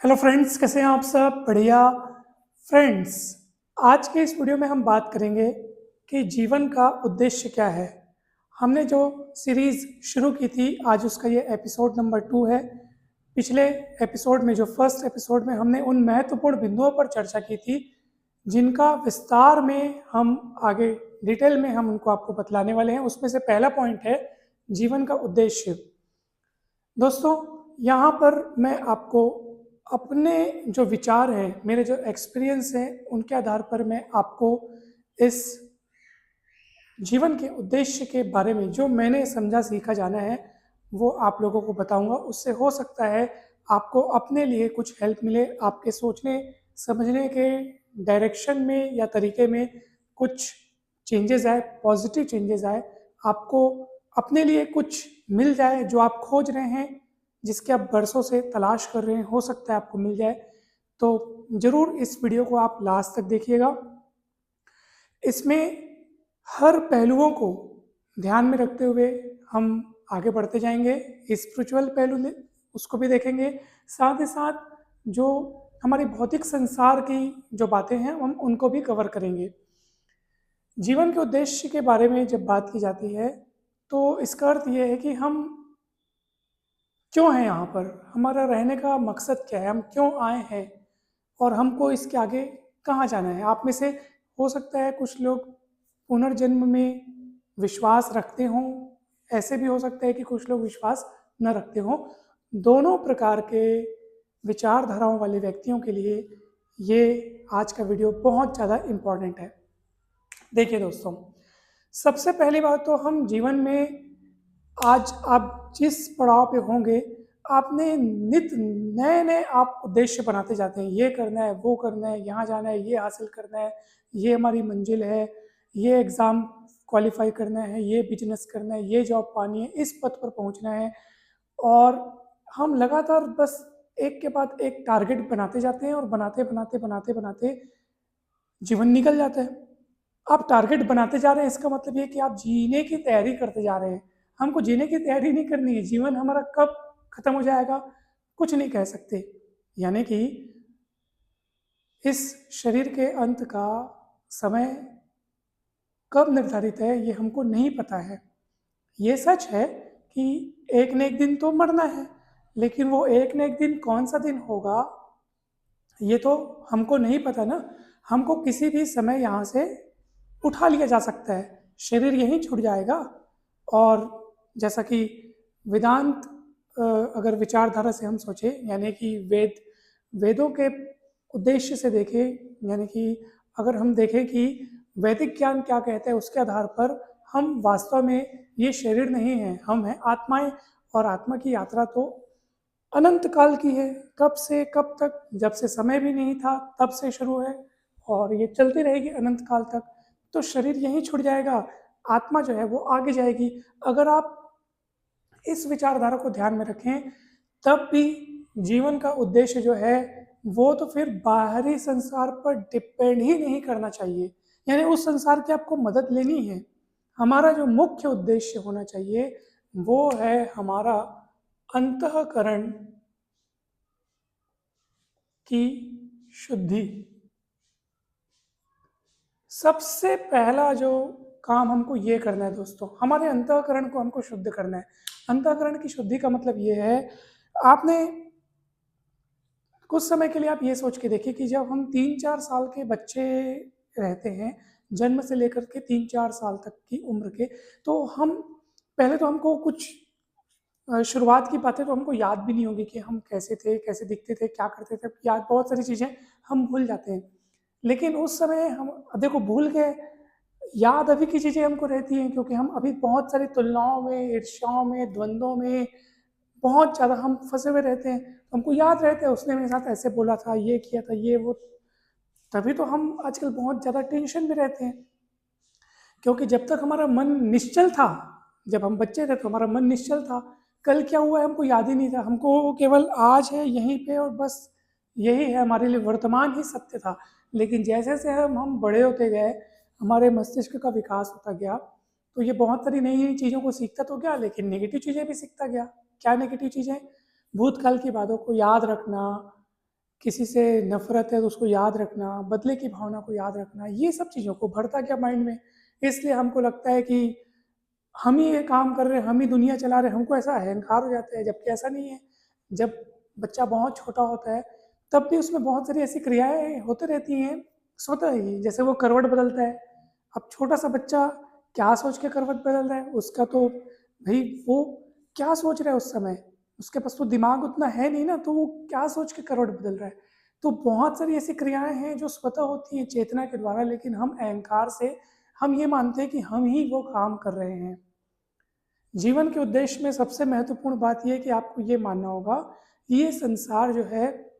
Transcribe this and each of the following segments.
Hello friends, कैसे हैं आप सब? बढ़िया। फ्रेंड्स, आज के इस वीडियो में हम बात करेंगे कि जीवन का उद्देश्य क्या है। हमने जो सीरीज़ शुरू की थी, आज उसका ये एपिसोड नंबर 2 है। पिछले एपिसोड में, जो फर्स्ट एपिसोड में, हमने उन महत्वपूर्ण बिंदुओं पर चर्चा की थी जिनका विस्तार में हम आगे डिटेल में हम उनको आपको बतलाने वाले हैं। उसमें से पहला पॉइंट है जीवन का उद्देश्य। दोस्तों, यहाँ पर मैं आपको अपने जो विचार हैं, मेरे जो एक्सपीरियंस हैं, उनके आधार पर मैं आपको इस जीवन के उद्देश्य के बारे में जो मैंने समझा सीखा जाना है वो आप लोगों को बताऊंगा। उससे हो सकता है आपको अपने लिए कुछ हेल्प मिले, आपके सोचने समझने के डायरेक्शन में या तरीके में कुछ चेंजेस आए, पॉजिटिव चेंजेस आए, आपको अपने लिए कुछ मिल जाए जो आप खोज रहे हैं, जिसके आप बरसों से तलाश कर रहे हैं, हो सकता है आपको मिल जाए। तो ज़रूर इस वीडियो को आप लास्ट तक देखिएगा। इसमें हर पहलुओं को ध्यान में रखते हुए हम आगे बढ़ते जाएंगे। स्पिरिचुअल पहलू उसको भी देखेंगे, साथ ही साथ जो हमारी भौतिक संसार की जो बातें हैं हम उनको भी कवर करेंगे। जीवन के उद्देश्य के बारे में जब बात की जाती है तो इसका अर्थ ये है कि हम क्यों हैं यहाँ पर, हमारा रहने का मकसद क्या है, हम क्यों आए हैं और हमको इसके आगे कहाँ जाना है। आप में से हो सकता है कुछ लोग पुनर्जन्म में विश्वास रखते हों, ऐसे भी हो सकता है कि कुछ लोग विश्वास न रखते हों। दोनों प्रकार के विचारधाराओं वाले व्यक्तियों के लिए ये आज का वीडियो बहुत ज़्यादा इम्पोर्टेंट है। देखिए दोस्तों, सबसे पहली बात तो हम जीवन में आज आप जिस पड़ाव पे होंगे, आपने नित नए नए आप उद्देश्य बनाते जाते हैं। ये करना है, वो करना है, यहाँ जाना है, ये हासिल करना है, ये हमारी मंजिल है, ये एग्ज़ाम क्वालिफाई करना है, ये बिजनेस करना है, ये जॉब पानी है, इस पद पर पहुँचना है। और हम लगातार बस एक के बाद एक टारगेट बनाते जाते हैं और बनाते बनाते बनाते बनाते जीवन निकल जाता है। आप टारगेट बनाते जा रहे हैं, इसका मतलब ये कि आप जीने की तैयारी करते जा रहे हैं। हमको जीने की तैयारी नहीं करनी है। जीवन हमारा कब खत्म हो जाएगा कुछ नहीं कह सकते। यानी कि इस शरीर के अंत का समय कब निर्धारित है ये हमको नहीं पता है। ये सच है कि एक न एक दिन तो मरना है, लेकिन वो एक न एक दिन कौन सा दिन होगा ये तो हमको नहीं पता ना। हमको किसी भी समय यहाँ से उठा लिया जा सकता है, शरीर यहीं छूट जाएगा। और जैसा कि वेदांत अगर विचारधारा से हम सोचें, यानी कि वेदों के उद्देश्य से देखें, यानी कि अगर हम देखें कि वैदिक ज्ञान क्या कहता है, उसके आधार पर हम वास्तव में ये शरीर नहीं है, हम हैं आत्माएं। और आत्मा की यात्रा तो अनंत काल की है, कब से कब तक, जब से समय भी नहीं था तब से शुरू है और ये चलती रहेगी अनंत काल तक। तो शरीर यहीं छूट जाएगा, आत्मा जो है वो आगे जाएगी। अगर आप इस विचारधारा को ध्यान में रखें तब भी जीवन का उद्देश्य जो है वो तो फिर बाहरी संसार पर डिपेंड ही नहीं करना चाहिए। यानी उस संसार की आपको मदद लेनी है। हमारा जो मुख्य उद्देश्य होना चाहिए वो है हमारा अंतःकरण की शुद्धि। सबसे पहला जो काम हमको ये करना है दोस्तों, हमारे अंतःकरण को हमको शुद्ध करना है। अंतःकरण की शुद्धि का मतलब ये है, आपने कुछ समय के लिए आप ये सोच के देखिए कि जब हम 3-4 साल के बच्चे रहते हैं, जन्म से लेकर के 3-4 साल तक की उम्र के, तो हम पहले तो हमको कुछ शुरुआत की बातें तो हमको याद भी नहीं होगी कि हम कैसे थे, कैसे दिखते थे, क्या करते थे। याद बहुत सारी चीज़ें हम भूल जाते हैं। लेकिन उस समय हम देखो भूल गए, याद अभी की चीज़ें हमको रहती हैं, क्योंकि हम अभी बहुत सारी तुलनाओं में, ईर्ष्याओं में, द्वंद्वों में बहुत ज़्यादा हम फंसे हुए रहते हैं। हमको याद रहता है उसने मेरे साथ ऐसे बोला था, ये किया था, ये वो। तभी तो हम आजकल बहुत ज़्यादा टेंशन में रहते हैं, क्योंकि जब तक हमारा मन निश्चल था, जब हम बच्चे थे तो हमारा मन निश्चल था। कल क्या हुआ है हमको याद ही नहीं था, हमको केवल आज है यहीं पे और बस यही है हमारे लिए, वर्तमान ही सत्य था। लेकिन जैसे जैसे हम बड़े होते गए, हमारे मस्तिष्क का विकास होता गया, तो ये बहुत सारी नई नई चीज़ों को सीखता तो गया, लेकिन नेगेटिव चीज़ें भी सीखता गया। क्या नेगेटिव चीज़ें? भूतकाल की बातों को याद रखना, किसी से नफ़रत है तो उसको याद रखना, बदले की भावना को याद रखना, ये सब चीज़ों को भरता क्या माइंड में। इसलिए हमको लगता है कि हम ही ये काम कर रहे हैं, हम ही दुनिया चला रहे हैं, हमको ऐसा अहंकार हो जाता है, जबकि ऐसा नहीं है। जब बच्चा बहुत छोटा होता है, तब भी उसमें बहुत सारी ऐसी क्रियाएँ होती रहती हैं स्वतः ही, जैसे वो करवट बदलता है। अब छोटा-सा बच्चा क्या सोच के करवट बदल रहा है, उसका तो भई वो क्या सोच रहा है उस समय? उसके पास तो दिमाग उतना है नहीं ना, तो वो क्या सोच के करवट बदल रहा है? तो बहुत सारी ऐसी क्रियाएँ हैं जो स्वतः होती हैं चेतना के द्वारा, लेकिन हम अहंकार से हम ये मानते हैं कि हम ही वो काम कर रहे हैं। जीवन के उद्देश्य में सबसे महत्वपूर्ण बात ये है कि आपको ये मानना होगा, ये संसार जो है,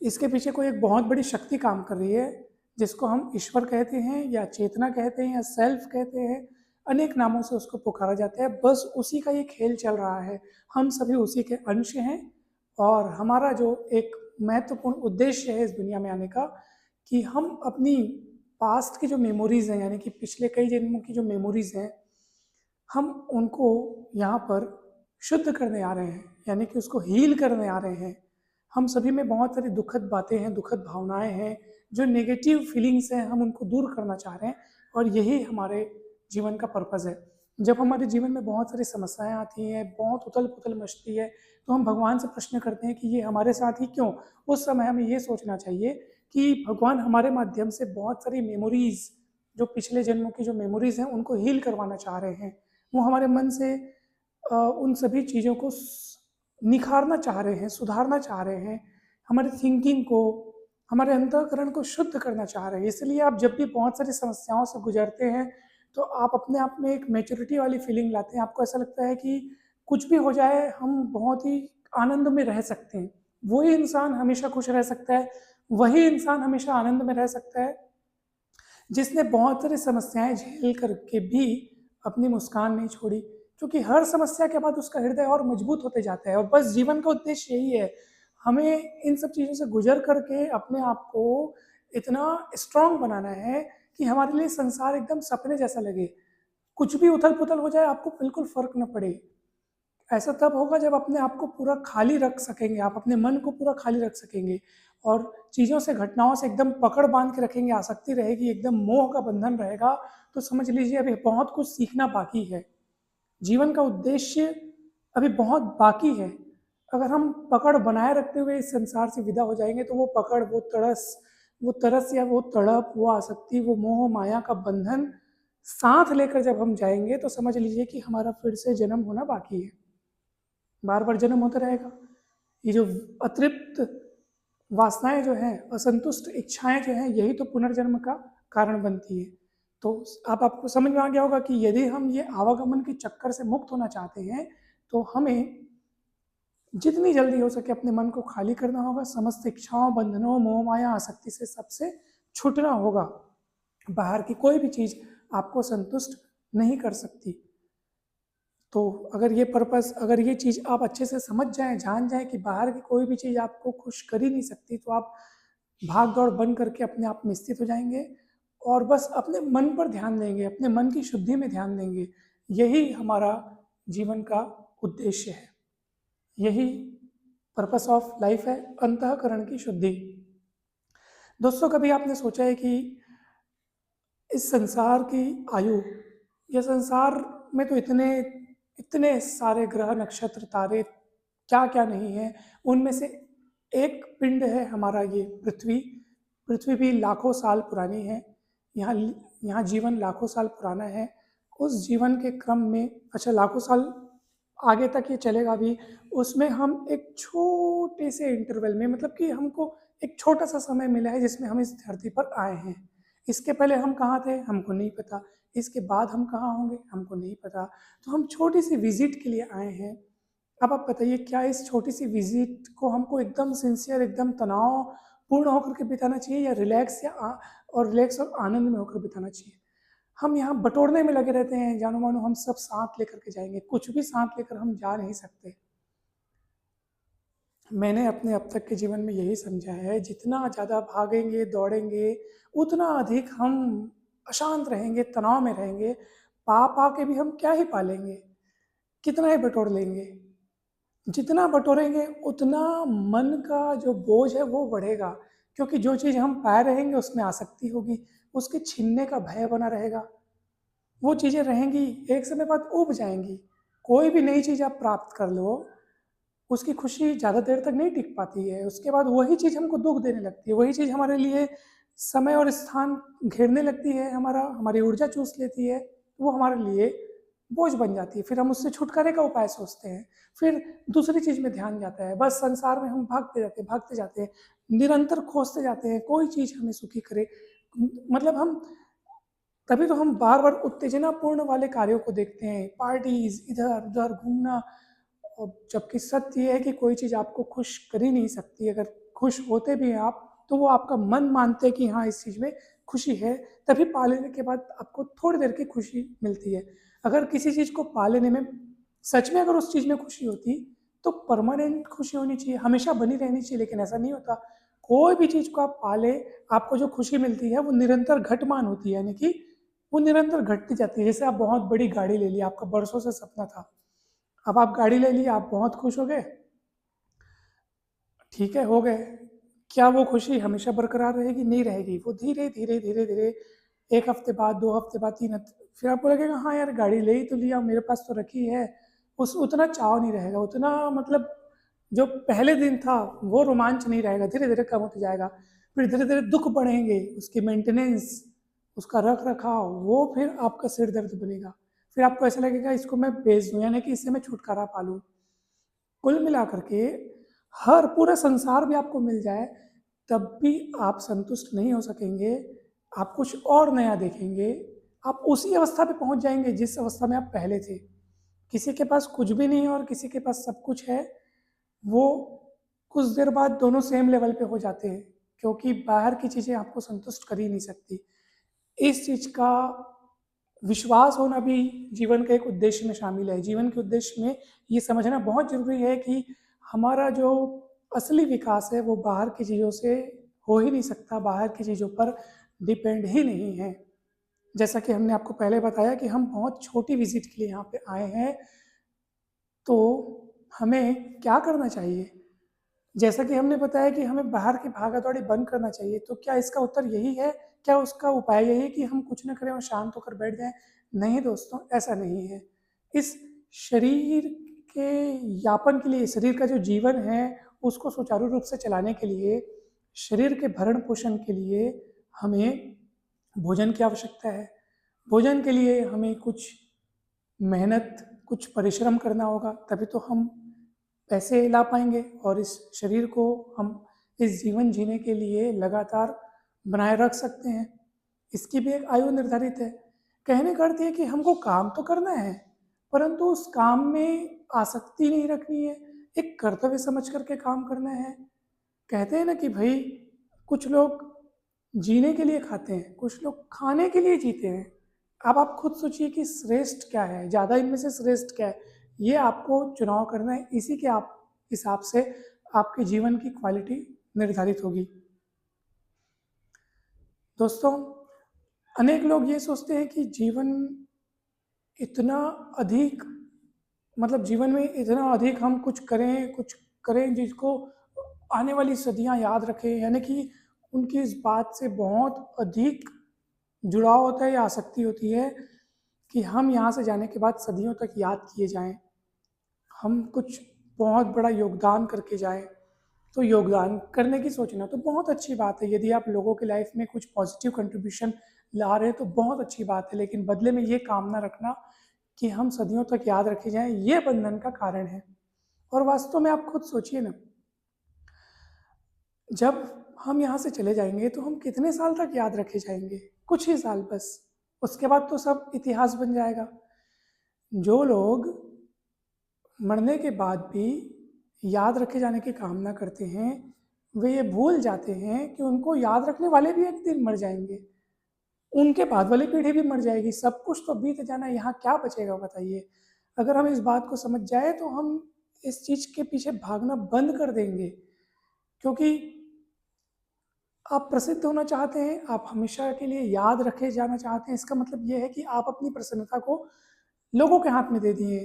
इसके पीछे कोई एक बहुत बड़ी शक्ति काम कर रही है, जिसको हम ईश्वर कहते हैं या चेतना कहते हैं या सेल्फ कहते हैं, अनेक नामों से उसको पुकारा जाता है। बस उसी का ये खेल चल रहा है, हम सभी उसी के अंश हैं। और हमारा जो एक महत्वपूर्ण उद्देश्य है इस दुनिया में आने का, कि हम अपनी पास्ट की जो मेमोरीज़ हैं, यानी कि पिछले कई जन्मों की जो मेमोरीज़ हैं, हम उनको यहाँ पर शुद्ध करने आ रहे हैं, यानी कि उसको हील करने आ रहे हैं। हम सभी में बहुत सारी दुखद बातें हैं, दुखद भावनाएँ हैं, जो नेगेटिव फीलिंग्स हैं, हम उनको दूर करना चाह रहे हैं, और यही हमारे जीवन का पर्पज़ है। जब हमारे जीवन में बहुत सारी समस्याएँ आती हैं, बहुत उथल-पुथल मचती है, तो हम भगवान से प्रश्न करते हैं कि ये हमारे साथ ही क्यों? उस समय हमें ये सोचना चाहिए कि भगवान हमारे माध्यम से बहुत सारी मेमोरीज़, जो पिछले जन्मों की जो मेमोरीज़ हैं, उनको हील करवाना चाह रहे हैं। वो हमारे मन से उन सभी चीज़ों को निखारना चाह रहे हैं, सुधारना चाह रहे हैं, हमारी थिंकिंग को, हमारे अंतःकरण को शुद्ध करना चाह रहे हैं। इसलिए आप जब भी बहुत सारी समस्याओं से गुजरते हैं, तो आप अपने आप में एक मैच्योरिटी वाली फीलिंग लाते हैं। आपको ऐसा लगता है कि कुछ भी हो जाए, हम बहुत ही आनंद में रह सकते हैं। वही इंसान हमेशा खुश रह सकता है, वही इंसान हमेशा आनंद में रह सकता है, जिसने बहुत सारी समस्याएँ झेल कर के भी अपनी मुस्कान नहीं छोड़ी, क्योंकि हर समस्या के बाद उसका हृदय और मजबूत होते जाता है। और बस जीवन का उद्देश्य यही है, हमें इन सब चीज़ों से गुज़र कर के अपने आप को इतना स्ट्रॉन्ग बनाना है कि हमारे लिए संसार एकदम सपने जैसा लगे। कुछ भी उथल-पुथल हो जाए, आपको बिल्कुल फ़र्क ना पड़े। ऐसा तब होगा जब अपने आप को पूरा खाली रख सकेंगे, आप अपने मन को पूरा खाली रख सकेंगे और चीज़ों से, घटनाओं से एकदम पकड़ बाँध के रखेंगे, आसक्ति रहेगी, एकदम मोह का बंधन रहेगा, तो समझ लीजिए अभी बहुत कुछ सीखना बाकी है। जीवन का उद्देश्य अभी बहुत बाकी है। अगर हम पकड़ बनाए रखते हुए इस संसार से विदा हो जाएँगे, तो वो पकड़, वो तरस या वो तड़प, वो आसक्ति, वो मोह माया का बंधन साथ लेकर जब हम जाएँगे, तो समझ लीजिए कि हमारा फिर से जन्म होना बाकी है। बार-बार जन्म होता रहेगा। ये जो अतृप्त वासनाएँ जो हैं, असंतुष्ट इच्छाएँ जो हैं, यही तो पुनर्जन्म का कारण बनती है। तो अब आपको समझ में आ गया होगा कि यदि हम ये आवागमन के चक्कर से मुक्त होना चाहते हैं, तो हमें जितनी जल्दी हो सके अपने मन को खाली करना होगा, समस्त इच्छाओं, बंधनों, मोह-माया, आसक्ति से सबसे छूटना होगा। बाहर की कोई भी चीज़ आपको संतुष्ट नहीं कर सकती। तो अगर ये चीज़ आप अच्छे से समझ जाएँ, जान जाएँ कि बाहर की कोई भी चीज़ आपको खुश कर ही नहीं सकती, तो आप भाग-दौड़ बंद करके अपने आप में स्थित हो जाएँगे और बस अपने मन पर ध्यान देंगे, अपने मन की शुद्धि में ध्यान देंगे। यही हमारा जीवन का उद्देश्य है। यही पर्पस ऑफ लाइफ है, अंतःकरण की शुद्धि। दोस्तों, कभी आपने सोचा है कि इस संसार की आयु, ये संसार में तो इतने इतने सारे ग्रह, नक्षत्र, तारे, क्या-क्या नहीं है। उनमें से एक पिंड है हमारा ये पृथ्वी। पृथ्वी भी लाखों साल पुरानी है। यहाँ यहाँ जीवन लाखों साल पुराना है। उस जीवन के क्रम में, अच्छा, लाखों साल आगे तक ये चलेगा भी, उसमें हम एक छोटे से इंटरवल में, मतलब कि हमको एक छोटा-सा समय मिला है जिसमें हम इस धरती पर आए हैं। इसके पहले हम कहाँ थे? हमको नहीं पता। इसके बाद हम कहाँ होंगे? हमको नहीं पता। तो हम छोटी-सी विज़िट के लिए आए हैं। अब आप बताइए, क्या इस छोटी-सी विज़िट को हमको एकदम सिंसियर, एकदम तनावपूर्ण होकर के बिताना चाहिए, या रिलैक्स और आनंद में होकर बिताना चाहिए? हम यहाँ बटोरने में लगे रहते हैं, जानो-मानो हम सब साथ लेकर के जाएँगे। कुछ भी साथ लेकर हम जा नहीं सकते। मैंने अपने अब तक के जीवन में यही समझा है, जितना ज़्यादा भागेंगे, दौड़ेंगे, उतना अधिक हम अशांत रहेंगे, तनाव में रहेंगे। पा-पा के भी हम क्या ही पा लेंगे? कितना ही बटोर लेंगे? जितना बटोरेंगे उतना मन का जो बोझ है वो बढ़ेगा, क्योंकि जो चीज़ हम पाए रहेंगे उसमें आसक्ति होगी, उसके छीनने का भय बना रहेगा। वो चीज़ें रहेंगी, एक समय बाद ऊब जाएंगी। कोई भी नई चीज़ आप प्राप्त कर लो, उसकी खुशी ज़्यादा देर तक नहीं टिक पाती है। उसके बाद वही चीज़ हमको दुख देने लगती है, वही चीज़ हमारे लिए समय और स्थान घेरने लगती है, हमारी ऊर्जा चूस लेती है, वो हमारे लिए बोझ बन जाती है। फिर हम उससे छुटकारे का उपाय सोचते हैं, फिर दूसरी चीज़ में ध्यान जाता है। बस संसार में हम भागते जाते हैं, निरंतर खोजते जाते हैं, कोई चीज़ हमें सुखी करे। मतलब हम तभी तो हम बार बार उत्तेजनापूर्ण वाले कार्यों को देखते हैं, पार्टीज, इधर उधर घूमना। और जबकि सत्य ये है कि कोई चीज़ आपको खुश कर ही नहीं सकती। अगर खुश होते भी हैं आप, तो वो आपका मन मानते हैं कि हाँ इस चीज़ में खुशी है, तभी पा लेने के बाद आपको थोड़ी देर की खुशी मिलती है। अगर किसी चीज़ को पा लेने में सच में अगर उस चीज़ में खुशी होती, तो परमानेंट खुशी होनी चाहिए, हमेशा बनी रहनी चाहिए, लेकिन ऐसा नहीं होता। कोई भी चीज़ को आप पा ले, आपको जो खुशी मिलती है वो निरंतर घटमान होती है, यानी कि वो निरंतर घटती जाती है। जैसे आप बहुत बड़ी गाड़ी ले ली, आपका बरसों से सपना था, अब आप गाड़ी ले ली, आप बहुत खुश हो गए, ठीक है, हो गए। क्या वो खुशी हमेशा बरकरार रहेगी? नहीं रहेगी। वो धीरे धीरे धीरे धीरे, एक हफ्ते बाद, 2 हफ्ते बाद, 3 हफ्ते, फिर आपको लगेगा हाँ यार गाड़ी ले ही तो लिया, मेरे पास तो रखी है। उस उतना चाव नहीं रहेगा, उतना मतलब जो पहले दिन था वो रोमांच नहीं रहेगा, धीरे धीरे कम होते जाएगा। फिर धीरे धीरे दुख बढ़ेंगे, उसकी मेंटेनेंस, उसका रख रखाव, वो फिर आपका सिर दर्द बनेगा। फिर आपको ऐसा लगेगा इसको मैं बेच दूं, यानी कि इससे मैं छुटकारा पा लूँ। कुल मिलाकर के हर पूरा संसार भी आपको मिल जाए, तब भी आप संतुष्ट नहीं हो सकेंगे। आप कुछ और नया देखेंगे, आप उसी अवस्था पे पहुंच जाएंगे जिस अवस्था में आप पहले थे। किसी के पास कुछ भी नहीं है और किसी के पास सब कुछ है, वो कुछ देर बाद दोनों सेम लेवल पे हो जाते हैं, क्योंकि बाहर की चीज़ें आपको संतुष्ट कर ही नहीं सकती। इस चीज़ का विश्वास होना भी जीवन के एक उद्देश्य में शामिल है। जीवन के उद्देश्य में ये समझना बहुत ज़रूरी है कि हमारा जो असली विकास है वो बाहर की चीज़ों से हो ही नहीं सकता, बाहर की चीज़ों पर डिपेंड ही नहीं है। जैसा कि हमने आपको पहले बताया कि हम बहुत छोटी विजिट के लिए यहाँ पे आए हैं, तो हमें क्या करना चाहिए? जैसा कि हमने बताया कि हमें बाहर की भागा-दौड़ी बंद करना चाहिए, तो क्या इसका उत्तर यही है? क्या उसका उपाय यही है कि हम कुछ न करें और शांत होकर बैठ जाएँ? नहीं दोस्तों, ऐसा नहीं है। इस शरीर के यापन के लिए, शरीर का जो जीवन है, उसको सुचारू रूप से चलाने के लिए, शरीर के भरण-पोषण के लिए हमें भोजन की आवश्यकता है। भोजन के लिए हमें कुछ मेहनत, कुछ परिश्रम करना होगा, तभी तो हम पैसे ला पाएंगे और इस शरीर को हम इस जीवन जीने के लिए लगातार बनाए रख सकते हैं। इसकी भी एक आयु निर्धारित है। कहने का अर्थ है कि हमको काम तो करना है, परंतु उस काम में आसक्ति नहीं रखनी है, एक कर्तव्य समझ करके काम करना है। कहते हैं ना कि भाई कुछ लोग जीने के लिए खाते हैं, कुछ लोग खाने के लिए जीते हैं। अब आप खुद सोचिए कि श्रेष्ठ क्या है, ज़्यादा इनमें से श्रेष्ठ क्या है, ये आपको चुनाव करना है। इसी के आप हिसाब से आपके जीवन की क्वालिटी निर्धारित होगी। दोस्तों, अनेक लोग ये सोचते हैं कि जीवन इतना अधिक, मतलब जीवन में इतना अधिक हम कुछ करें जिसको आने वाली सदियां याद रखें, यानी कि उनकी इस बात से बहुत अधिक जुड़ाव होता है या आसक्ति होती है कि हम यहाँ से जाने के बाद सदियों तक याद किए जाएं, हम कुछ बहुत बड़ा योगदान करके जाएं। तो योगदान करने की सोचना तो बहुत अच्छी बात है, यदि आप लोगों की लाइफ में कुछ पॉजिटिव कंट्रीब्यूशन ला रहे हैं तो बहुत अच्छी बात है, लेकिन बदले में ये कामना रखना कि हम सदियों तक याद रखे जाएं, ये बंधन का कारण है। और वास्तव में आप खुद सोचिए ना, जब हम यहाँ से चले जाएंगे तो हम कितने साल तक याद रखे जाएंगे? कुछ ही साल बस, उसके बाद तो सब इतिहास बन जाएगा। जो लोग मरने के बाद भी याद रखे जाने की कामना करते हैं, वे ये भूल जाते हैं कि उनको याद रखने वाले भी एक दिन मर जाएंगे, उनके बाद वाली पीढ़ी भी मर जाएगी, सब कुछ तो बीत जाना, यहाँ क्या बचेगा बताइए? अगर हम इस बात को समझ जाए तो हम इस चीज़ के पीछे भागना बंद कर देंगे। क्योंकि आप प्रसिद्ध होना चाहते हैं, आप हमेशा के लिए याद रखे जाना चाहते हैं, इसका मतलब ये है कि आप अपनी प्रसन्नता को लोगों के हाथ में दे दिए।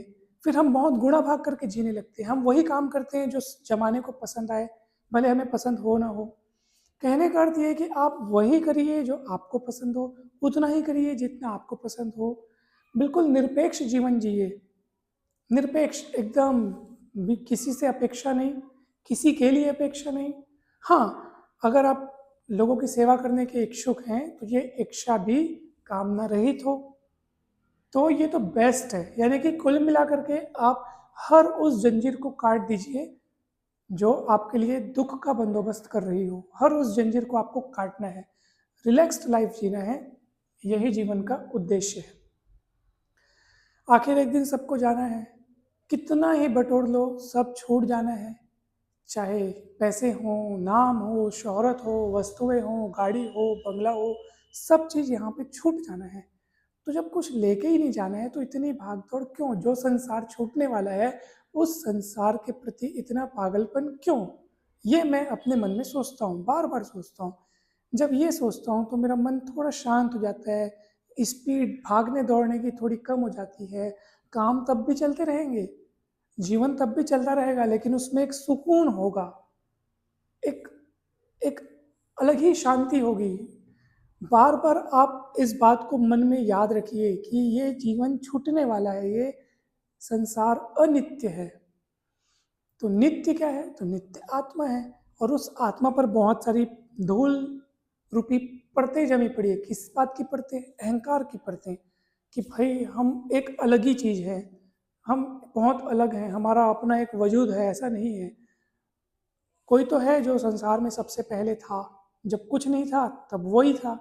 फिर हम बहुत गुणा भाग करके जीने लगते हैं, हम वही काम करते हैं जो जमाने को पसंद आए, भले हमें पसंद हो ना हो। कहने का अर्थ ये है कि आप वही करिए जो आपको पसंद हो, उतना ही करिए जितना आपको पसंद हो। बिल्कुल निरपेक्ष जीवन जिए, निरपेक्ष एकदम, भी किसी से अपेक्षा नहीं, किसी के लिए अपेक्षा नहीं। हाँ, अगर आप लोगों की सेवा करने के इच्छुक हैं तो ये इच्छा भी कामना रहित हो, तो ये तो बेस्ट है। यानी कि कुल मिलाकर के आप हर उस जंजीर को काट दीजिए जो आपके लिए दुख का बंदोबस्त कर रही हो, हर उस जंजीर को आपको काटना है, रिलैक्स्ड लाइफ जीना है, यही जीवन का उद्देश्य है। आखिर एक दिन सबको जाना है, कितना ही बटोर लो सब छूट जाना है। चाहे पैसे हों, नाम हो, शोहरत हो, वस्तुएं हो, गाड़ी हो, बंगला हो, सब चीज़ यहाँ पे छूट जाना है। तो जब कुछ लेके ही नहीं जाना है तो इतनी भागदौड़ क्यों? जो संसार छूटने वाला है उस संसार के प्रति इतना पागलपन क्यों? ये मैं अपने मन में सोचता हूँ, बार बार सोचता हूँ। जब ये सोचता हूँ तो मेरा मन थोड़ा शांत हो जाता है, स्पीड भागने दौड़ने की थोड़ी कम हो जाती है। काम तब भी चलते रहेंगे, जीवन तब भी चलता रहेगा, लेकिन उसमें एक सुकून होगा, एक एक अलग ही शांति होगी। बार बार आप इस बात को मन में याद रखिए कि ये जीवन छूटने वाला है, ये संसार अनित्य है। तो नित्य क्या है? तो नित्य आत्मा है, और उस आत्मा पर बहुत सारी धूल रूपी परतें जमी पड़ी है। किस बात की परतें? अहंकार की परतें, कि भाई हम एक अलग ही चीज़ है, हम बहुत अलग हैं, हमारा अपना एक वजूद है, ऐसा नहीं है। कोई तो है जो संसार में सबसे पहले था, जब कुछ नहीं था तब वही था।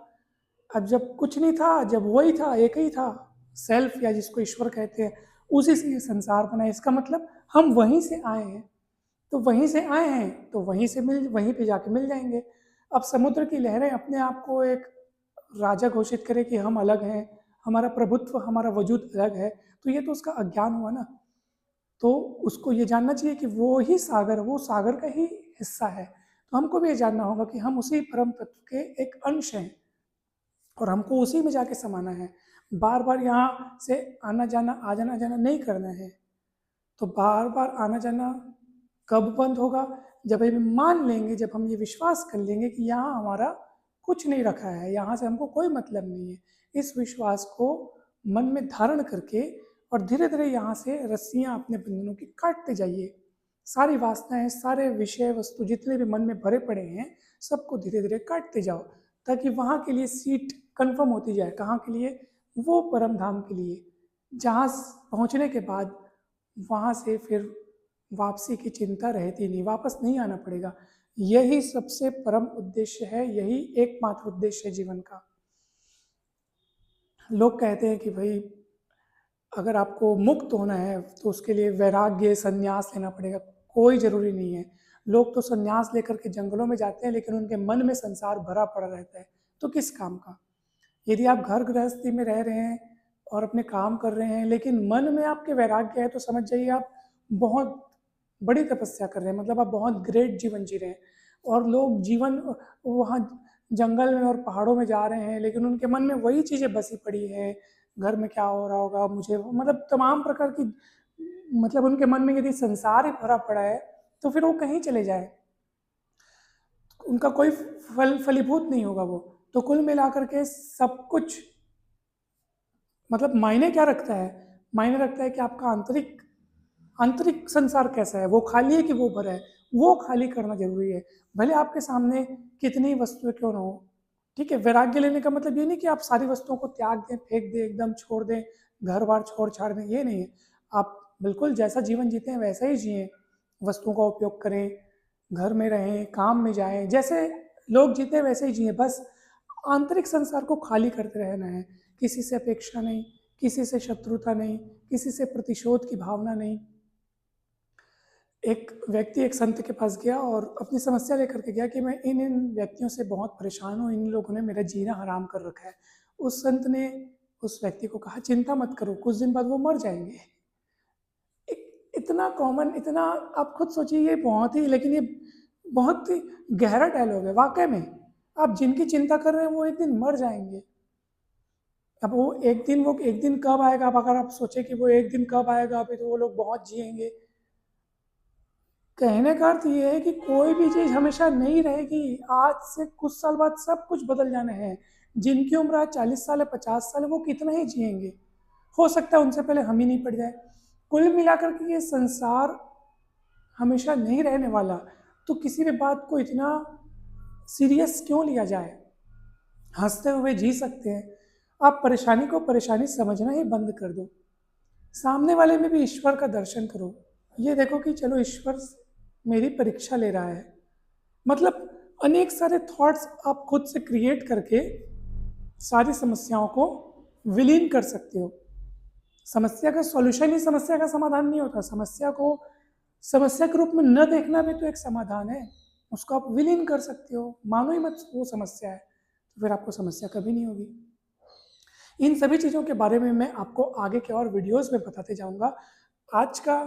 अब जब कुछ नहीं था, जब वही था, एक ही था, सेल्फ या जिसको ईश्वर कहते हैं, उसी से ये संसार बना है। इसका मतलब हम वहीं से आए हैं, तो वहीं से आए हैं तो वहीं पे जाके मिल जाएंगे। अब समुद्र की लहरें अपने आप को एक राजा घोषित करें कि हम अलग हैं, हमारा प्रभुत्व, हमारा वजूद अलग है, तो ये तो उसका अज्ञान हुआ ना। तो उसको ये जानना चाहिए कि वो ही सागर, वो सागर का ही हिस्सा है। तो हमको भी ये जानना होगा कि हम उसी परम तत्व के एक अंश हैं और हमको उसी में जाके समाना है। बार बार यहाँ से आना जाना, आ जाना जाना नहीं करना है। तो बार बार आना जाना कब बंद होगा? जब हम मान लेंगे, जब हम ये विश्वास कर लेंगे कि यहाँ हमारा कुछ नहीं रखा है, यहाँ से हमको कोई मतलब नहीं है। इस विश्वास को मन में धारण करके और धीरे धीरे यहाँ से रस्सियाँ अपने बंधनों की काटते जाइए। सारी वासनाएं, सारे विषय वस्तु जितने भी मन में भरे पड़े हैं, सबको धीरे धीरे काटते जाओ, ताकि वहाँ के लिए सीट कंफर्म होती जाए। कहाँ के लिए? वो परम धाम के लिए, जहाँ पहुँचने के बाद वहाँ से फिर वापसी की चिंता रहती नहीं, वापस नहीं आना पड़ेगा। यही सबसे परम उद्देश्य है, यही एकमात्र उद्देश्य है जीवन का। लोग कहते हैं कि भाई अगर आपको मुक्त होना है तो उसके लिए वैराग्य, संन्यास लेना पड़ेगा। कोई ज़रूरी नहीं है। लोग तो संन्यास लेकर के जंगलों में जाते हैं, लेकिन उनके मन में संसार भरा पड़ा रहता है, तो किस काम का? यदि आप घर गृहस्थी में रह रहे हैं और अपने काम कर रहे हैं, लेकिन मन में आपके वैराग्य है, तो समझ जाइए आप बहुत बड़ी तपस्या कर रहे हैं, मतलब आप बहुत ग्रेट जीवन जी रहे हैं। और लोग जीवन वहाँ जंगल में और पहाड़ों में जा रहे हैं, लेकिन उनके मन में वही चीज़ें बसी पड़ी हैं, घर में क्या हो रहा होगा मुझे, मतलब तमाम प्रकार की, मतलब उनके मन में यदि संसार ही भरा पड़ा है तो फिर वो कहीं चले जाए, उनका कोई फलीभूत नहीं होगा वो। तो कुल मिलाकर के सब कुछ, मतलब मायने क्या रखता है? मायने रखता है कि आपका आंतरिक आंतरिक संसार कैसा है, वो खाली है कि वो भरा है, वो खाली करना जरूरी है। भले आपके सामने कितनी वस्तुएं क्यों ना हो, ठीक है। वैराग्य लेने का मतलब ये नहीं कि आप सारी वस्तुओं को त्याग दें, फेंक दें, एकदम छोड़ दें, घर बार छोड़ छाड़ दें, ये नहीं है। आप बिल्कुल जैसा जीवन जीते हैं वैसा ही जिए, वस्तुओं का उपयोग करें, घर में रहें, काम में जाएं, जैसे लोग जीते हैं वैसे ही जिए। बस आंतरिक संसार को खाली करते रहना है, किसी से अपेक्षा नहीं, किसी से शत्रुता नहीं, किसी से प्रतिशोध की भावना नहीं। एक व्यक्ति एक संत के पास गया और अपनी समस्या लेकर के गया कि मैं इन इन व्यक्तियों से बहुत परेशान हूँ, इन लोगों ने मेरा जीना हराम कर रखा है। उस संत ने उस व्यक्ति को कहा, चिंता मत करो, कुछ दिन बाद वो मर जाएंगे। इतना कॉमन, इतना आप खुद सोचिए, ये बहुत ही, लेकिन ये बहुत ही गहरा डायलॉग है वाकई में। आप जिनकी चिंता कर रहे हैं वो एक दिन मर जाएंगे। अब वो एक दिन कब आएगा, अब अगर आप सोचे कि वो एक दिन कब आएगा, अभी तो वो लोग बहुत जिएंगे। कहने का अर्थ ये है कि कोई भी चीज़ हमेशा नहीं रहेगी। आज से कुछ साल बाद सब कुछ बदल जाने हैं। जिनकी उम्र आज 40 साल है, 50 साल है, वो कितना ही जिएंगे। हो सकता है उनसे पहले हम ही नहीं पड़ जाए। कुल मिलाकर के ये संसार हमेशा नहीं रहने वाला, तो किसी भी बात को इतना सीरियस क्यों लिया जाए। हंसते हुए जी सकते हैं। आप परेशानी को परेशानी समझना ही बंद कर दो। सामने वाले में भी ईश्वर का दर्शन करो। ये देखो कि चलो ईश्वर मेरी परीक्षा ले रहा है। मतलब अनेक सारे थॉट्स आप खुद से क्रिएट करके सारी समस्याओं को विलीन कर सकते हो। समस्या का सॉल्यूशन ही समस्या का समाधान नहीं होता। समस्या को समस्या के रूप में न देखना भी तो एक समाधान है। उसको आप विलीन कर सकते हो। मानो ही मत वो समस्या है, तो फिर आपको समस्या कभी नहीं होगी। इन सभी चीज़ों के बारे में मैं आपको आगे के और वीडियोस में बताते जाऊंगा। आज का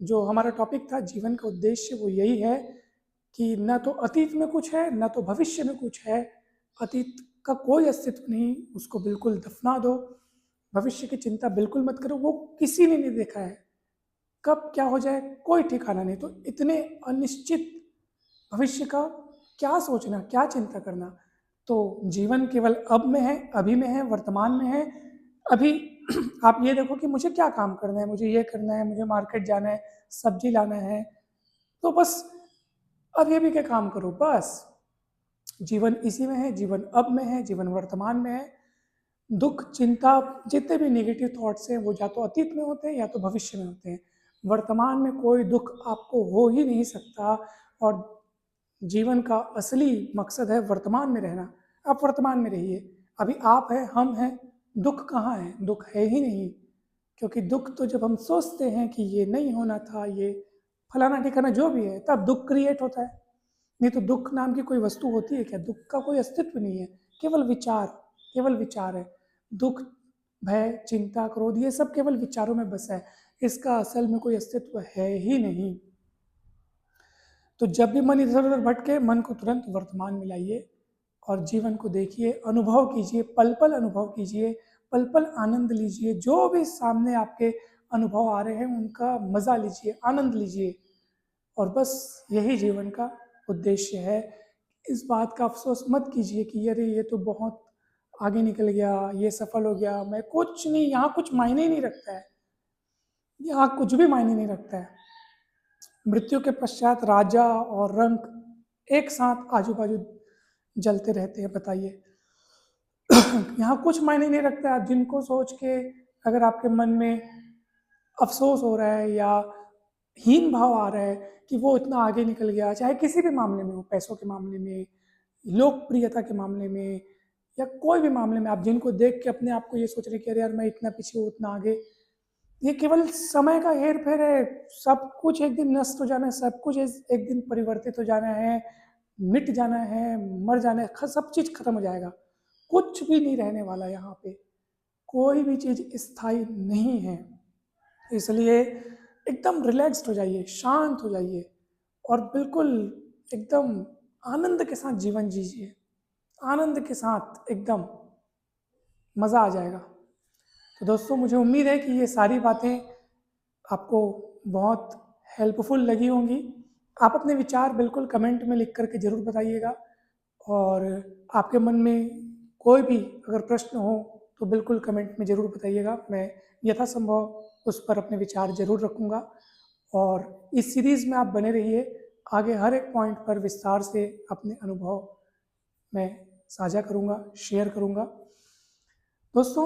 जो हमारा टॉपिक था जीवन का उद्देश्य, वो यही है कि न तो अतीत में कुछ है, न तो भविष्य में कुछ है। अतीत का कोई अस्तित्व नहीं, उसको बिल्कुल दफना दो। भविष्य की चिंता बिल्कुल मत करो, वो किसी ने नहीं देखा है। कब क्या हो जाए कोई ठिकाना नहीं। तो इतने अनिश्चित भविष्य का क्या सोचना, क्या चिंता करना। तो जीवन केवल अब में है, अभी में है, वर्तमान में है। अभी आप ये देखो कि मुझे क्या काम करना है, मुझे ये करना है, मुझे मार्केट जाना है, सब्जी लाना है, तो बस अभी अभी के काम करो। बस जीवन इसी में है, जीवन अब में है, जीवन वर्तमान में है। दुख चिंता जितने भी नेगेटिव थॉट्स हैं वो या तो अतीत में होते हैं या तो भविष्य में होते हैं। वर्तमान में कोई दुख आपको हो ही नहीं सकता। और जीवन का असली मकसद है वर्तमान में रहना। आप वर्तमान में रहिए। अभी आप हैं, हम हैं, दुख कहाँ है? दुख है ही नहीं। क्योंकि दुख तो जब हम सोचते हैं कि ये नहीं होना था, ये फलाना ठिकाना जो भी है, तब दुख क्रिएट होता है। नहीं तो दुख नाम की कोई वस्तु होती है क्या? दुख का कोई अस्तित्व नहीं है। केवल विचार, केवल विचार है। दुख, भय, चिंता, क्रोध, ये सब केवल विचारों में बसा है। इसका असल में कोई अस्तित्व है ही नहीं। तो जब भी मन इधर उधर भटके, मन को तुरंत वर्तमान में लाइए और जीवन को देखिए, अनुभव कीजिए, पल पल अनुभव कीजिए, पल पल आनंद लीजिए। जो भी सामने आपके अनुभव आ रहे हैं उनका मज़ा लीजिए, आनंद लीजिए। और बस यही जीवन का उद्देश्य है। इस बात का अफसोस मत कीजिए कि अरे ये तो बहुत आगे निकल गया, ये सफल हो गया, मैं कुछ नहीं, यहाँ कुछ मायने ही नहीं रखता है। यहाँ कुछ भी मायने नहीं रखता है। मृत्यु के पश्चात राजा और रंक एक साथ आजू बाजू जलते रहते हैं। बताइए यहाँ कुछ मायने नहीं रखता है। आप जिनको सोच के अगर आपके मन में अफसोस हो रहा है या हीन भाव आ रहा है कि वो इतना आगे निकल गया, चाहे किसी भी मामले में हो, पैसों के मामले में, लोकप्रियता के मामले में, या कोई भी मामले में, आप जिनको देख के अपने आप को ये सोच रहे कि अरे यार मैं इतना पीछे हूँ, उतना आगे, ये केवल समय का हेर फेर है। सब कुछ एक दिन नष्ट हो जाना है, सब कुछ एक दिन परिवर्तित हो जाना है, मिट जाना है, मर जाना है, सब चीज़ खत्म हो जाएगा। कुछ भी नहीं रहने वाला यहाँ पे। कोई भी चीज़ स्थायी नहीं है। इसलिए एकदम रिलैक्स्ड हो जाइए, शांत हो जाइए और बिल्कुल एकदम आनंद के साथ जीवन जीजिए। आनंद के साथ एकदम मज़ा आ जाएगा। तो दोस्तों, मुझे उम्मीद है कि ये सारी बातें आपको बहुत हेल्पफुल लगी होंगी। आप अपने विचार बिल्कुल कमेंट में लिख करके ज़रूर बताइएगा। और आपके मन में कोई भी अगर प्रश्न हो तो बिल्कुल कमेंट में ज़रूर बताइएगा। मैं यथासंभव उस पर अपने विचार ज़रूर रखूँगा। और इस सीरीज़ में आप बने रहिए। आगे हर एक पॉइंट पर विस्तार से अपने अनुभव मैं साझा करूँगा, शेयर करूँगा। दोस्तों,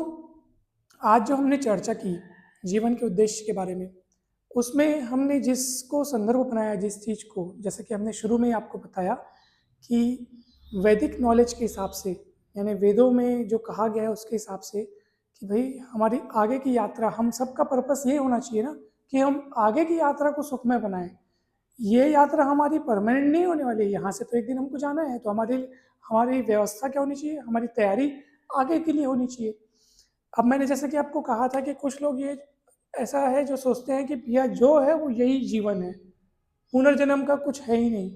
आज जो हमने चर्चा की जीवन के उद्देश्य के बारे में, उसमें हमने जिसको संदर्भ बनाया, जिस चीज़ को, जैसे कि हमने शुरू में ही आपको बताया कि वैदिक नॉलेज के हिसाब से, यानी वेदों में जो कहा गया है उसके हिसाब से, कि भाई हमारी आगे की यात्रा, हम सबका पर्पस ये होना चाहिए ना कि हम आगे की यात्रा को सुखमय बनाएं। ये यात्रा हमारी परमानेंट नहीं होने वाली है। यहाँ से तो एक दिन हमको जाना है। तो हमारी हमारी व्यवस्था क्या होनी चाहिए? हमारी तैयारी आगे के लिए होनी चाहिए। अब मैंने जैसे कि आपको कहा था कि कुछ लोग ये ऐसा है जो सोचते हैं कि भैया जो है वो यही जीवन है, पुनर्जन्म का कुछ है ही नहीं।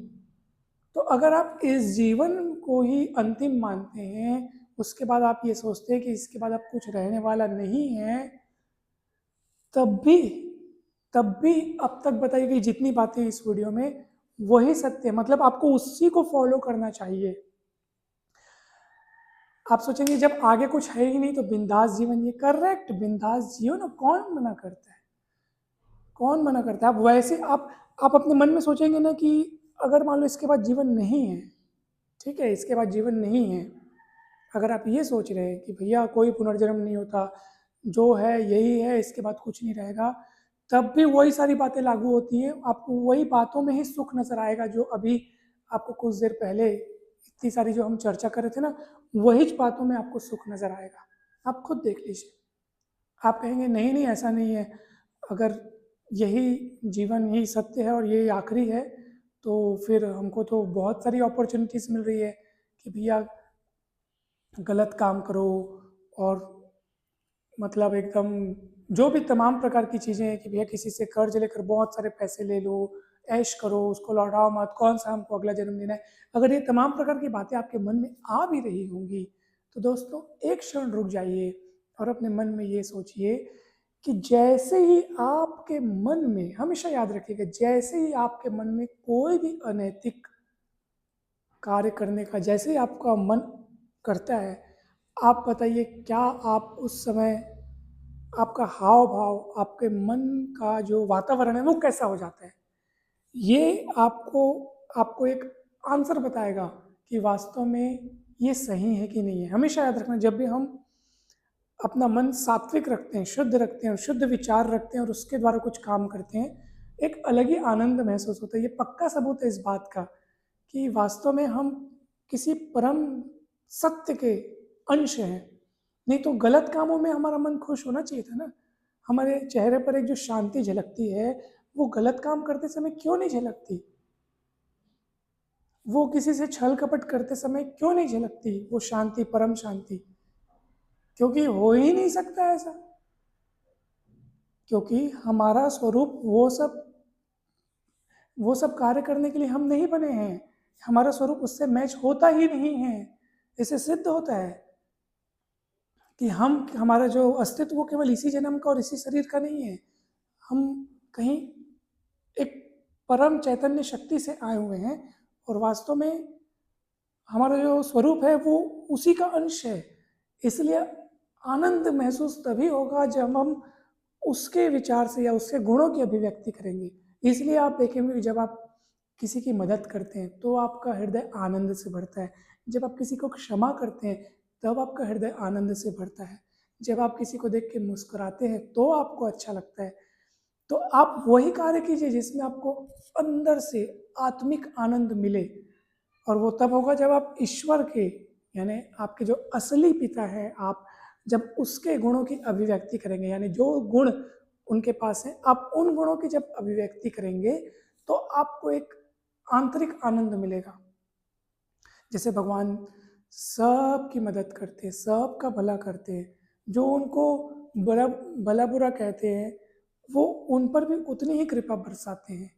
तो अगर आप इस जीवन को ही अंतिम मानते हैं, उसके बाद आप ये सोचते हैं कि इसके बाद अब कुछ रहने वाला नहीं है, तब भी अब तक बताई गई जितनी बातें इस वीडियो में वही सत्य है, मतलब आपको उसी को फॉलो करना चाहिए। आप सोचेंगे जब आगे कुछ है ही नहीं तो बिंदास जीवन, ये करेक्ट, बिंदास जियो ना, कौन मना करता है, कौन मना करता है। आप वैसे आप अपने मन में सोचेंगे ना कि अगर मान लो इसके बाद जीवन नहीं है, ठीक है, इसके बाद जीवन नहीं है, अगर आप ये सोच रहे हैं कि भैया कोई पुनर्जन्म नहीं होता, जो है यही है, इसके बाद कुछ नहीं रहेगा, तब भी वही सारी बातें लागू होती हैं, आपको वही बातों में ही सुख नजर आएगा जो अभी आपको कुछ देर पहले इतनी सारी जो हम चर्चा कर रहे थे ना, वही बातों में आपको सुख नजर आएगा। आप खुद देख लीजिए। आप कहेंगे नहीं नहीं ऐसा नहीं है, अगर यही जीवन ही सत्य है और यही आखिरी है, तो फिर हमको तो बहुत सारी अपॉर्चुनिटीज़ मिल रही है कि भैया गलत काम करो, और मतलब एकदम जो भी तमाम प्रकार की चीज़ें हैं कि भैया किसी से कर्ज लेकर बहुत सारे पैसे ले लो, ऐश करो, उसको लौटाओ मत, कौन सा हमको अगला जन्म लेना है। अगर ये तमाम प्रकार की बातें आपके मन में आ भी रही होंगी, तो दोस्तों एक क्षण रुक जाइए और अपने मन में ये सोचिए कि जैसे ही आपके मन में, हमेशा याद रखिएगा, जैसे ही आपके मन में कोई भी अनैतिक कार्य करने का जैसे ही आपका मन करता है, आप बताइए क्या आप उस समय आपका हाव भाव, आपके मन का जो वातावरण है वो कैसा हो जाता है। ये आपको आपको एक आंसर बताएगा कि वास्तव में ये सही है कि नहीं है। हमेशा याद रखना, जब भी हम अपना मन सात्विक रखते हैं, शुद्ध रखते हैं और शुद्ध विचार रखते हैं और उसके द्वारा कुछ काम करते हैं, एक अलग ही आनंद महसूस होता है। ये पक्का सबूत है इस बात का कि वास्तव में हम किसी परम सत्य के अंश हैं। नहीं तो गलत कामों में हमारा मन खुश होना चाहिए था ना। हमारे चेहरे पर एक जो शांति झलकती है, वो गलत काम करते समय क्यों नहीं झलकती? वो किसी से छल कपट करते समय क्यों नहीं झलकती वो शांति, परम शांति? क्योंकि हो ही नहीं सकता ऐसा, क्योंकि हमारा स्वरूप वो सब कार्य करने के लिए हम नहीं बने हैं। हमारा स्वरूप उससे मैच होता ही नहीं है। इससे सिद्ध होता है कि हमारा जो अस्तित्व वो केवल इसी जन्म का और इसी शरीर का नहीं है। हम कहीं एक परम चैतन्य शक्ति से आए हुए हैं और वास्तव में हमारा जो स्वरूप है वो उसी का अंश है। इसलिए आनंद महसूस तभी होगा जब हम उसके विचार से या उसके गुणों की अभिव्यक्ति करेंगे। इसलिए आप देखेंगे कि जब आप किसी की मदद करते हैं तो आपका हृदय आनंद से भरता है। जब आप किसी को क्षमा करते हैं तब आपका हृदय आनंद से भरता है। जब आप किसी को देख के मुस्कुराते हैं तो आपको अच्छा लगता है। तो आप वही कार्य कीजिए जिसमें आपको अंदर से आत्मिक आनंद मिले, और वो तब होगा जब आप ईश्वर के, यानी आपके जो असली पिता है, आप जब उसके गुणों की अभिव्यक्ति करेंगे, यानी जो गुण उनके पास है, आप उन गुणों की जब अभिव्यक्ति करेंगे तो आपको एक आंतरिक आनंद मिलेगा। जैसे भगवान सबकी मदद करते हैं, सबका भला करते हैं, जो उनको भला बुरा कहते हैं वो उन पर भी उतनी ही कृपा बरसाते हैं।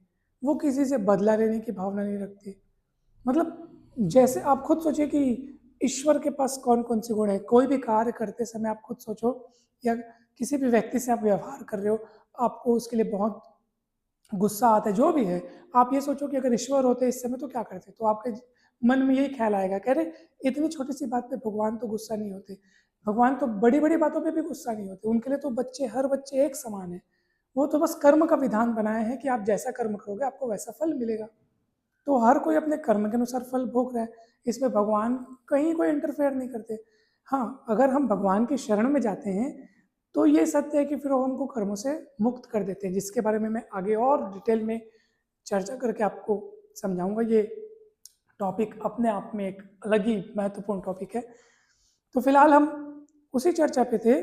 वो किसी से बदला लेने की भावना नहीं रखते। मतलब जैसे आप खुद सोचिए कि ईश्वर के पास कौन कौन से गुण है। कोई भी कार्य करते समय आप खुद सोचो, या किसी भी व्यक्ति से आप व्यवहार कर रहे हो, आपको उसके लिए बहुत गुस्सा आता है, जो भी है, आप ये सोचो कि अगर ईश्वर होते इस समय तो क्या करते, तो आपके मन में यही ख्याल आएगा, कह रहे इतनी छोटी सी बात पे भगवान तो गुस्सा नहीं होते, भगवान तो बड़ी बड़ी बातों पे भी गुस्सा नहीं होते, उनके लिए तो बच्चे, हर बच्चे एक समान है। वो तो बस कर्म का विधान बनाए हैं कि आप जैसा कर्म करोगे आपको वैसा फल मिलेगा। तो हर कोई अपने कर्म के अनुसार फल भोग रहा है, इसमें भगवान कहीं कोई इंटरफेयर नहीं करते। हाँ, अगर हम भगवान की शरण में जाते हैं तो ये सत्य है कि फिर वो हमको कर्मों से मुक्त कर देते हैं, जिसके बारे में मैं आगे और डिटेल में चर्चा करके आपको समझाऊंगा। ये टॉपिक अपने आप में एक अलग ही महत्वपूर्ण टॉपिक है। तो फिलहाल हम उसी चर्चा पे थे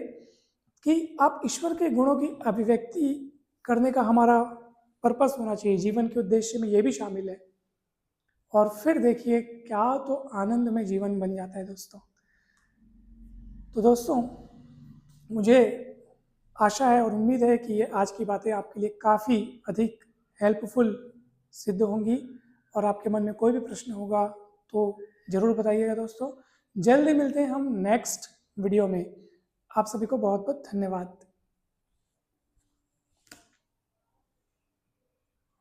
कि आप ईश्वर के गुणों की अभिव्यक्ति करने का हमारा पर्पस होना चाहिए, जीवन के उद्देश्य में ये भी शामिल है। और फिर देखिए क्या तो आनंद में जीवन बन जाता है दोस्तों। तो दोस्तों, मुझे आशा है और उम्मीद है कि ये आज की बातें आपके लिए काफ़ी अधिक हेल्पफुल सिद्ध होंगी, और आपके मन में कोई भी प्रश्न होगा तो ज़रूर बताइएगा दोस्तों। जल्दी मिलते हैं हम नेक्स्ट वीडियो में। आप सभी को बहुत बहुत धन्यवाद।